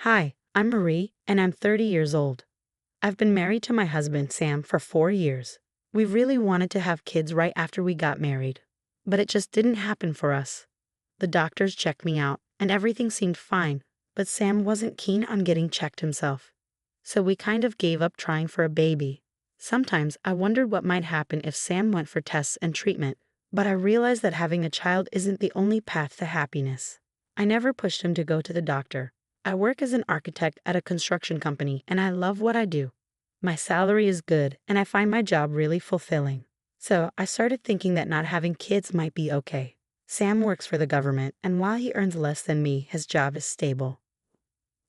Hi, I'm Marie, and I'm 30 years old. I've been married to my husband, Sam, for 4 years. We really wanted to have kids right after we got married, but it just didn't happen for us. The doctors checked me out, and everything seemed fine, but Sam wasn't keen on getting checked himself. So we kind of gave up trying for a baby. Sometimes I wondered what might happen if Sam went for tests and treatment, but I realized that having a child isn't the only path to happiness. I never pushed him to go to the doctor. I work as an architect at a construction company, and I love what I do. My salary is good, and I find my job really fulfilling. So I started thinking that not having kids might be okay. Sam works for the government, and while he earns less than me, his job is stable.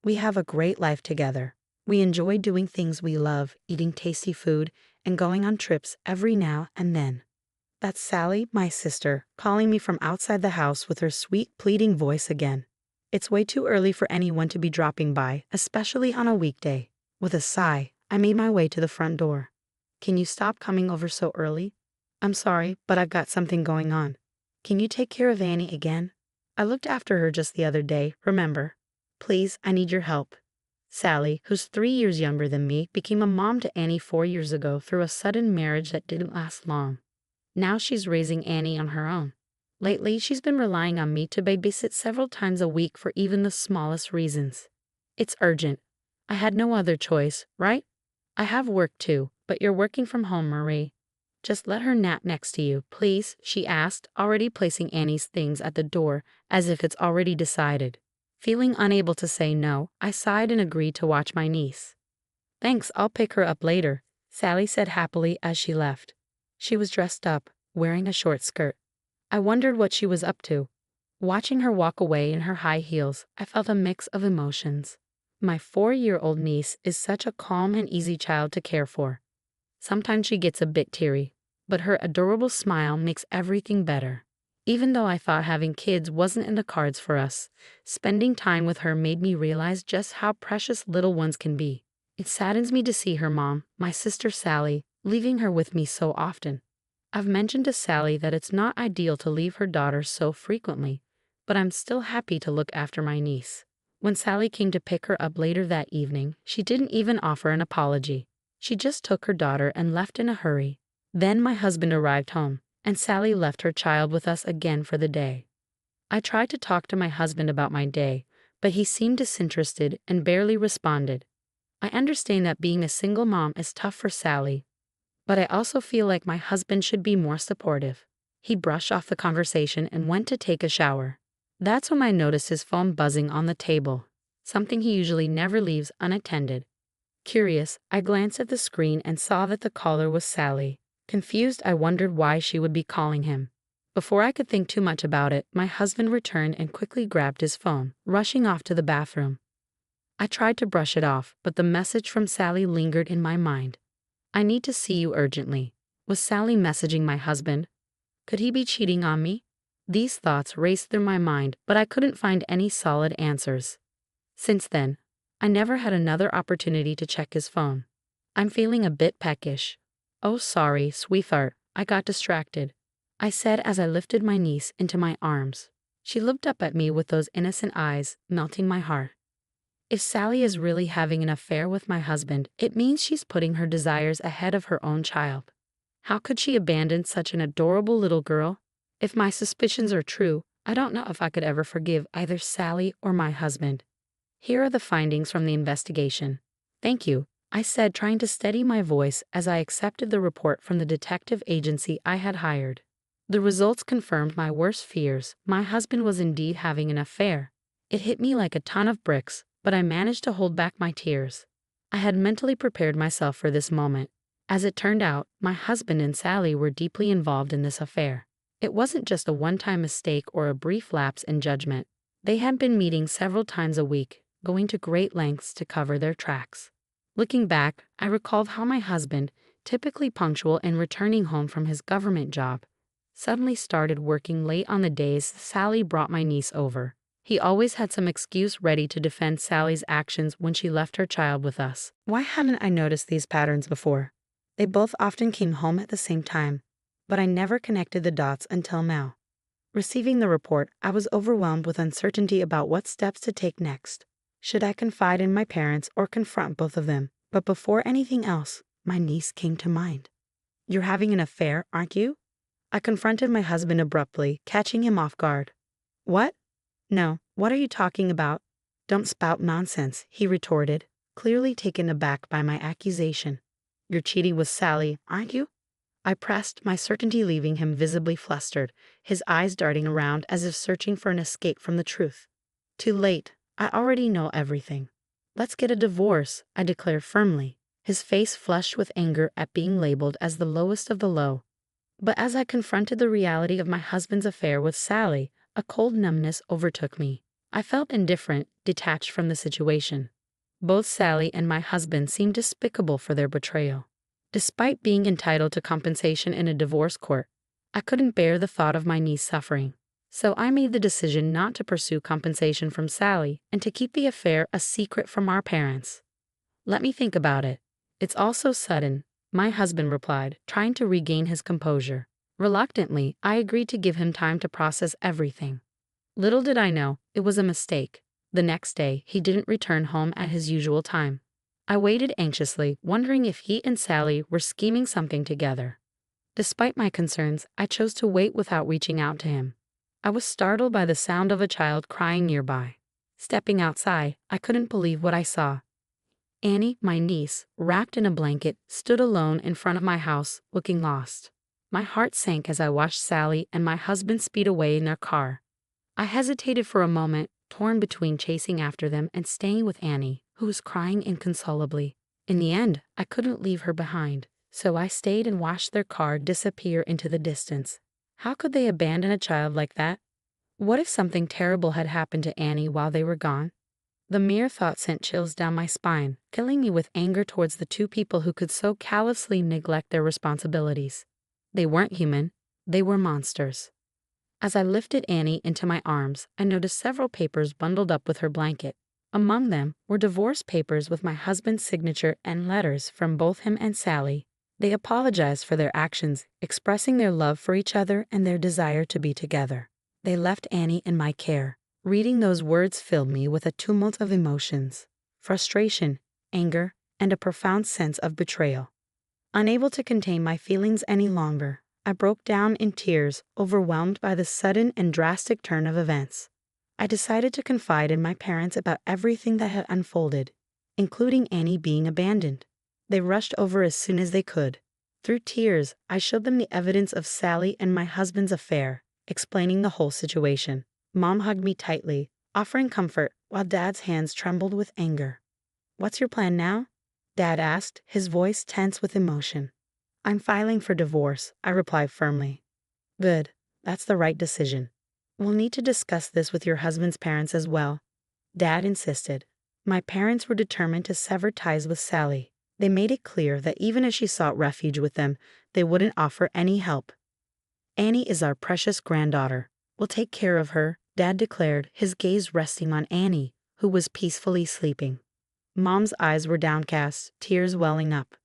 We have a great life together. We enjoy doing things we love, eating tasty food, and going on trips every now and then. That's Sally, my sister, calling me from outside the house with her sweet, pleading voice again. It's way too early for anyone to be dropping by, especially on a weekday. With a sigh, I made my way to the front door. Can you stop coming over so early? I'm sorry, but I've got something going on. Can you take care of Annie again? I looked after her just the other day, remember? Please, I need your help. Sally, who's 3 years younger than me, became a mom to Annie 4 years ago through a sudden marriage that didn't last long. Now she's raising Annie on her own. Lately, she's been relying on me to babysit several times a week for even the smallest reasons. It's urgent. I had no other choice, right? I have work too, but you're working from home, Marie. Just let her nap next to you, please, she asked, already placing Annie's things at the door as if it's already decided. Feeling unable to say no, I sighed and agreed to watch my niece. Thanks, I'll pick her up later, Sally said happily as she left. She was dressed up, wearing a short skirt. I wondered what she was up to. Watching her walk away in her high heels, I felt a mix of emotions. My 4-year-old niece is such a calm and easy child to care for. Sometimes she gets a bit teary, but her adorable smile makes everything better. Even though I thought having kids wasn't in the cards for us, spending time with her made me realize just how precious little ones can be. It saddens me to see her mom, my sister Sally, leaving her with me so often. I've mentioned to Sally that it's not ideal to leave her daughter so frequently, but I'm still happy to look after my niece. When Sally came to pick her up later that evening, she didn't even offer an apology. She just took her daughter and left in a hurry. Then my husband arrived home, and Sally left her child with us again for the day. I tried to talk to my husband about my day, but he seemed disinterested and barely responded. I understand that being a single mom is tough for Sally, but I also feel like my husband should be more supportive. He brushed off the conversation and went to take a shower. That's when I noticed his phone buzzing on the table, something he usually never leaves unattended. Curious, I glanced at the screen and saw that the caller was Sally. Confused, I wondered why she would be calling him. Before I could think too much about it, my husband returned and quickly grabbed his phone, rushing off to the bathroom. I tried to brush it off, but the message from Sally lingered in my mind. I need to see you urgently. Was Sally messaging my husband? Could he be cheating on me? These thoughts raced through my mind, but I couldn't find any solid answers. Since then, I never had another opportunity to check his phone. I'm feeling a bit peckish. Oh, sorry, sweetheart, I got distracted, I said as I lifted my niece into my arms. She looked up at me with those innocent eyes, melting my heart. If Sally is really having an affair with my husband, it means she's putting her desires ahead of her own child. How could she abandon such an adorable little girl? If my suspicions are true, I don't know if I could ever forgive either Sally or my husband. Here are the findings from the investigation. Thank you, I said, trying to steady my voice as I accepted the report from the detective agency I had hired. The results confirmed my worst fears. My husband was indeed having an affair. It hit me like a ton of bricks, but I managed to hold back my tears. I had mentally prepared myself for this moment. As it turned out, my husband and Sally were deeply involved in this affair. It wasn't just a one-time mistake or a brief lapse in judgment. They had been meeting several times a week, going to great lengths to cover their tracks. Looking back, I recalled how my husband, typically punctual and returning home from his government job, suddenly started working late on the days Sally brought my niece over. He always had some excuse ready to defend Sally's actions when she left her child with us. Why hadn't I noticed these patterns before? They both often came home at the same time, but I never connected the dots until now. Receiving the report, I was overwhelmed with uncertainty about what steps to take next. Should I confide in my parents or confront both of them? But before anything else, my niece came to mind. You're having an affair, aren't you? I confronted my husband abruptly, catching him off guard. What? No, what are you talking about? Don't spout nonsense, he retorted, clearly taken aback by my accusation. You're cheating with Sally, aren't you? I pressed, my certainty leaving him visibly flustered, his eyes darting around as if searching for an escape from the truth. Too late, I already know everything. Let's get a divorce, I declared firmly, his face flushed with anger at being labeled as the lowest of the low. But as I confronted the reality of my husband's affair with Sally, a cold numbness overtook me. I felt indifferent, detached from the situation. Both Sally and my husband seemed despicable for their betrayal. Despite being entitled to compensation in a divorce court, I couldn't bear the thought of my niece suffering. So I made the decision not to pursue compensation from Sally and to keep the affair a secret from our parents. Let me think about it. It's all so sudden, my husband replied, trying to regain his composure. Reluctantly, I agreed to give him time to process everything. Little did I know, it was a mistake. The next day, he didn't return home at his usual time. I waited anxiously, wondering if he and Sally were scheming something together. Despite my concerns, I chose to wait without reaching out to him. I was startled by the sound of a child crying nearby. Stepping outside, I couldn't believe what I saw. Annie, my niece, wrapped in a blanket, stood alone in front of my house, looking lost. My heart sank as I watched Sally and my husband speed away in their car. I hesitated for a moment, torn between chasing after them and staying with Annie, who was crying inconsolably. In the end, I couldn't leave her behind, so I stayed and watched their car disappear into the distance. How could they abandon a child like that? What if something terrible had happened to Annie while they were gone? The mere thought sent chills down my spine, filling me with anger towards the two people who could so callously neglect their responsibilities. They weren't human, they were monsters. As I lifted Annie into my arms, I noticed several papers bundled up with her blanket. Among them were divorce papers with my husband's signature and letters from both him and Sally. They apologized for their actions, expressing their love for each other and their desire to be together. They left Annie in my care. Reading those words filled me with a tumult of emotions, frustration, anger, and a profound sense of betrayal. Unable to contain my feelings any longer, I broke down in tears, overwhelmed by the sudden and drastic turn of events. I decided to confide in my parents about everything that had unfolded, including Annie being abandoned. They rushed over as soon as they could. Through tears, I showed them the evidence of Sally and my husband's affair, explaining the whole situation. Mom hugged me tightly, offering comfort, while Dad's hands trembled with anger. "What's your plan now?" Dad asked, his voice tense with emotion. "I'm filing for divorce," I replied firmly. "Good, that's the right decision. We'll need to discuss this with your husband's parents as well," Dad insisted. My parents were determined to sever ties with Sally. They made it clear that even if she sought refuge with them, they wouldn't offer any help. "Annie is our precious granddaughter. We'll take care of her," Dad declared, his gaze resting on Annie, who was peacefully sleeping. Mom's eyes were downcast, tears welling up.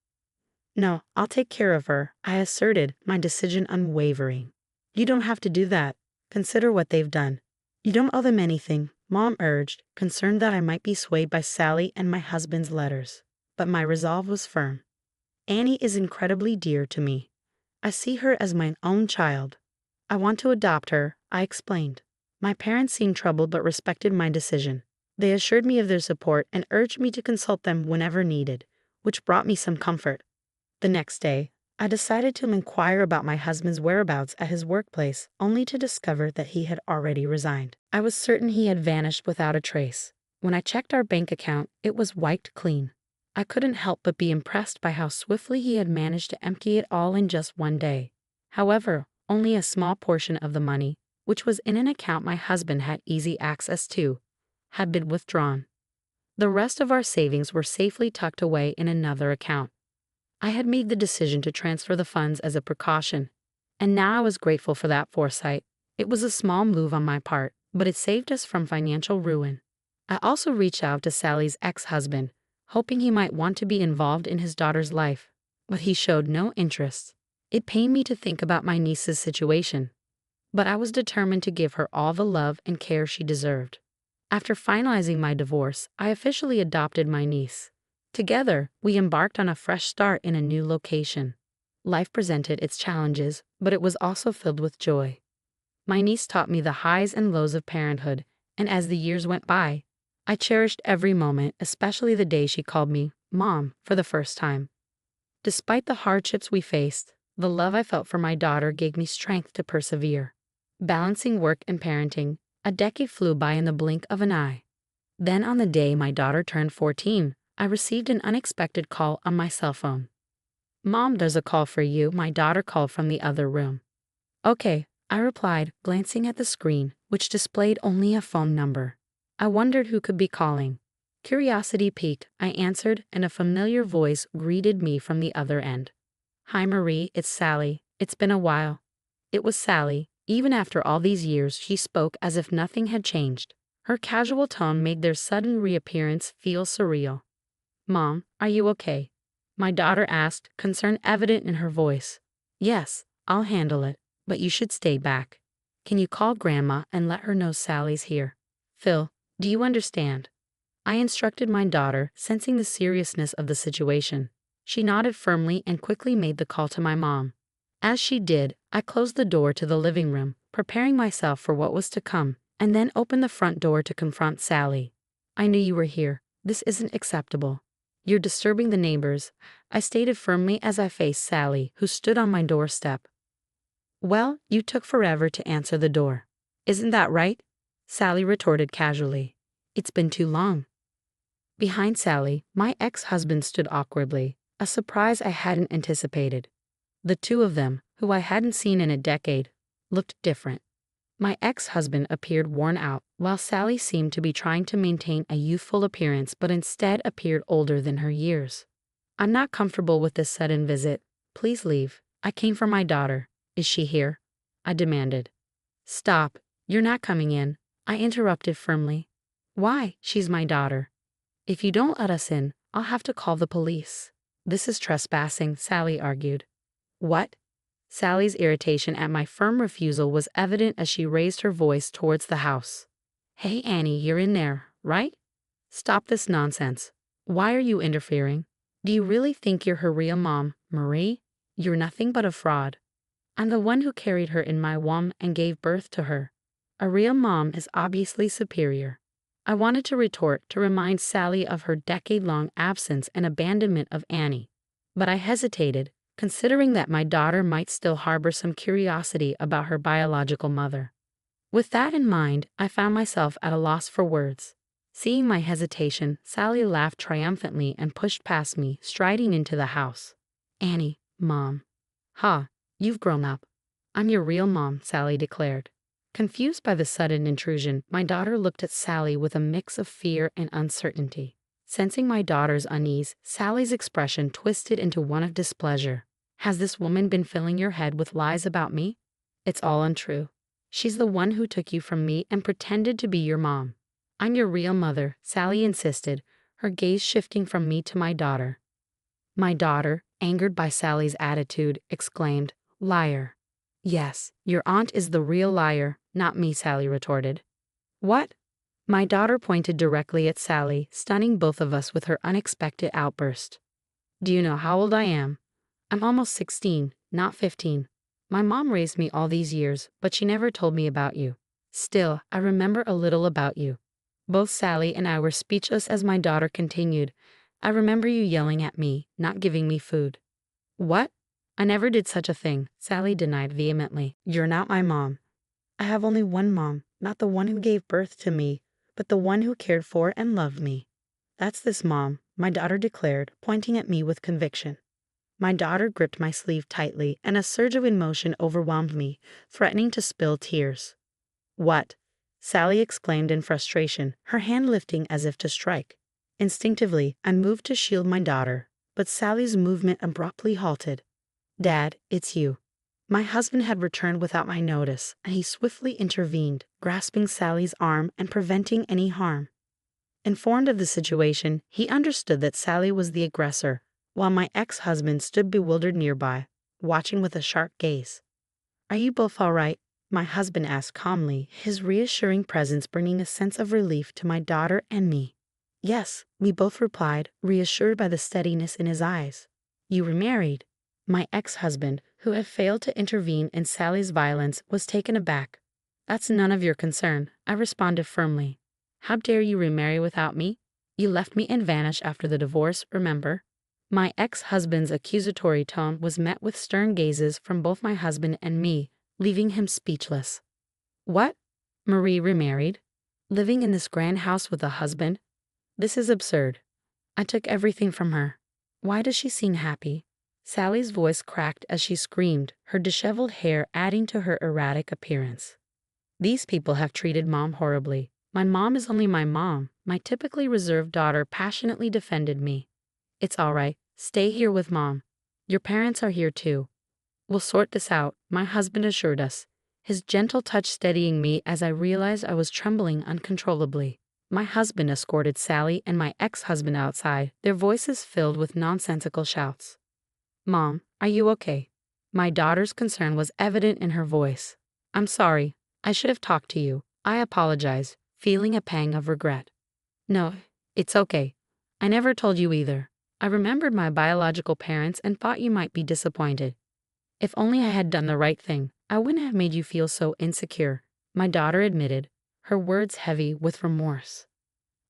"No, I'll take care of her," I asserted, my decision unwavering. "You don't have to do that. Consider what they've done." "You don't owe them anything," Mom urged, concerned that I might be swayed by Sally and my husband's letters. But my resolve was firm. "Annie is incredibly dear to me. I see her as my own child. I want to adopt her," I explained. My parents seemed troubled but respected my decision. They assured me of their support and urged me to consult them whenever needed, which brought me some comfort. The next day, I decided to inquire about my husband's whereabouts at his workplace, only to discover that he had already resigned. I was certain he had vanished without a trace. When I checked our bank account, it was wiped clean. I couldn't help but be impressed by how swiftly he had managed to empty it all in just one day. However, only a small portion of the money, which was in an account my husband had easy access to, had been withdrawn. The rest of our savings were safely tucked away in another account. I had made the decision to transfer the funds as a precaution, and now I was grateful for that foresight. It was a small move on my part, but it saved us from financial ruin. I also reached out to Sally's ex-husband, hoping he might want to be involved in his daughter's life, but he showed no interest. It pained me to think about my niece's situation, but I was determined to give her all the love and care she deserved. After finalizing my divorce, I officially adopted my niece. Together, we embarked on a fresh start in a new location. Life presented its challenges, but it was also filled with joy. My niece taught me the highs and lows of parenthood, and as the years went by, I cherished every moment, especially the day she called me Mom for the first time. Despite the hardships we faced, the love I felt for my daughter gave me strength to persevere. Balancing work and parenting, a decade flew by in the blink of an eye. Then on the day my daughter turned 14, I received an unexpected call on my cell phone. "Mom, there's a call for you," my daughter called from the other room. "Okay," I replied, glancing at the screen, which displayed only a phone number. I wondered who could be calling. Curiosity piqued, I answered, and a familiar voice greeted me from the other end. "Hi Marie, it's Sally. It's been a while." It was Sally. Even after all these years, she spoke as if nothing had changed. Her casual tone made their sudden reappearance feel surreal. "Mom, are you okay?" my daughter asked, concern evident in her voice. "Yes, I'll handle it, but you should stay back. Can you call Grandma and let her know Sally's here?" "Phil, do you understand?" I instructed my daughter, sensing the seriousness of the situation. She nodded firmly and quickly made the call to my mom. As she did, I closed the door to the living room, preparing myself for what was to come, and then opened the front door to confront Sally. "I knew you were here. This isn't acceptable. You're disturbing the neighbors," I stated firmly as I faced Sally, who stood on my doorstep. "Well, you took forever to answer the door. Isn't that right?" Sally retorted casually. "It's been too long." Behind Sally, my ex-husband stood awkwardly, a surprise I hadn't anticipated. The two of them, who I hadn't seen in a decade, looked different. My ex-husband appeared worn out, while Sally seemed to be trying to maintain a youthful appearance but instead appeared older than her years. "I'm not comfortable with this sudden visit. Please leave. I came for my daughter. Is she here?" I demanded. "Stop. You're not coming in," I interrupted firmly. "Why? She's my daughter. If you don't let us in, I'll have to call the police." "This is trespassing," Sally argued. "What?" Sally's irritation at my firm refusal was evident as she raised her voice towards the house. "Hey Annie, you're in there, right? Stop this nonsense. Why are you interfering? Do you really think you're her real mom, Marie? You're nothing but a fraud. I'm the one who carried her in my womb and gave birth to her. A real mom is obviously superior." I wanted to retort to remind Sally of her decade-long absence and abandonment of Annie, but I hesitated, considering that my daughter might still harbor some curiosity about her biological mother. With that in mind, I found myself at a loss for words. Seeing my hesitation, Sally laughed triumphantly and pushed past me, striding into the house. "Annie, Mom." "Ha, you've grown up. I'm your real mom," Sally declared. Confused by the sudden intrusion, my daughter looked at Sally with a mix of fear and uncertainty. Sensing my daughter's unease, Sally's expression twisted into one of displeasure. "Has this woman been filling your head with lies about me?" "It's all untrue. She's the one who took you from me and pretended to be your mom." "I'm your real mother," Sally insisted, her gaze shifting from me to my daughter. My daughter, angered by Sally's attitude, exclaimed, "Liar." "Yes, your aunt is the real liar, not me," Sally retorted. "What?" My daughter pointed directly at Sally, stunning both of us with her unexpected outburst. "Do you know how old I am? I'm almost 16, not 15. My mom raised me all these years, but she never told me about you. Still, I remember a little about you." Both Sally and I were speechless as my daughter continued, "I remember you yelling at me, not giving me food." "What? I never did such a thing," Sally denied vehemently. "You're not my mom. I have only one mom, not the one who gave birth to me, but the one who cared for and loved me. That's this mom," my daughter declared, pointing at me with conviction. My daughter gripped my sleeve tightly, and a surge of emotion overwhelmed me, threatening to spill tears. "What?" Sally exclaimed in frustration, her hand lifting as if to strike. Instinctively, I moved to shield my daughter, but Sally's movement abruptly halted. "Dad, it's you." My husband had returned without my notice, and he swiftly intervened, grasping Sally's arm and preventing any harm. Informed of the situation, he understood that Sally was the aggressor, while my ex-husband stood bewildered nearby, watching with a sharp gaze. "Are you both all right?" my husband asked calmly, his reassuring presence bringing a sense of relief to my daughter and me. Yes, we both replied, reassured by the steadiness in his eyes. You remarried. My ex-husband, who had failed to intervene in Sally's violence, was taken aback. That's none of your concern, I responded firmly. How dare you remarry without me? You left me and vanished after the divorce, remember? My ex-husband's accusatory tone was met with stern gazes from both my husband and me, leaving him speechless. What? Marie remarried? Living in this grand house with a husband? This is absurd. I took everything from her. Why does she seem happy? Sally's voice cracked as she screamed, her disheveled hair adding to her erratic appearance. These people have treated Mom horribly. My mom is only my mom, my typically reserved daughter passionately defended me. It's all right, stay here with Mom. Your parents are here too. We'll sort this out, my husband assured us, his gentle touch steadying me as I realized I was trembling uncontrollably. My husband escorted Sally and my ex-husband outside, their voices filled with nonsensical shouts. Mom, are you okay? My daughter's concern was evident in her voice. I'm sorry, I should have talked to you. I apologize, feeling a pang of regret. No, it's okay. I never told you either. I remembered my biological parents and thought you might be disappointed. If only I had done the right thing, I wouldn't have made you feel so insecure, my daughter admitted, her words heavy with remorse.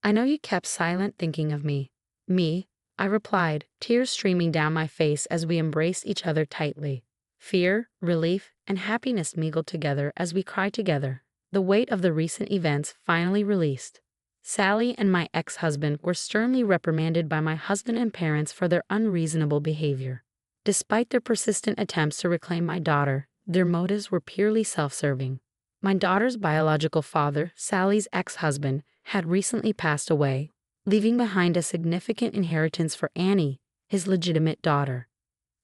I know you kept silent thinking of me. Me, I replied, tears streaming down my face as we embraced each other tightly. Fear, relief, and happiness mingled together as we cried together, the weight of the recent events finally released. Sally and my ex-husband were sternly reprimanded by my husband and parents for their unreasonable behavior. Despite their persistent attempts to reclaim my daughter, their motives were purely self-serving. My daughter's biological father, Sally's ex-husband, had recently passed away, leaving behind a significant inheritance for Annie, his legitimate daughter.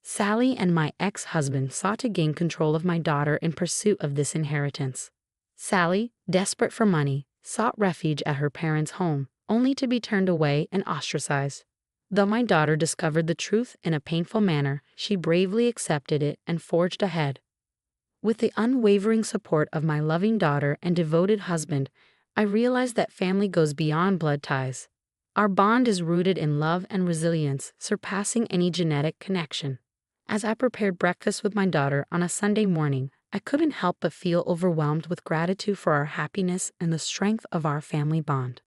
Sally and my ex-husband sought to gain control of my daughter in pursuit of this inheritance. Sally, desperate for money, sought refuge at her parents' home, only to be turned away and ostracized. Though my daughter discovered the truth in a painful manner, she bravely accepted it and forged ahead. With the unwavering support of my loving daughter and devoted husband, I realized that family goes beyond blood ties. Our bond is rooted in love and resilience, surpassing any genetic connection. As I prepared breakfast with my daughter on a Sunday morning, I couldn't help but feel overwhelmed with gratitude for our happiness and the strength of our family bond.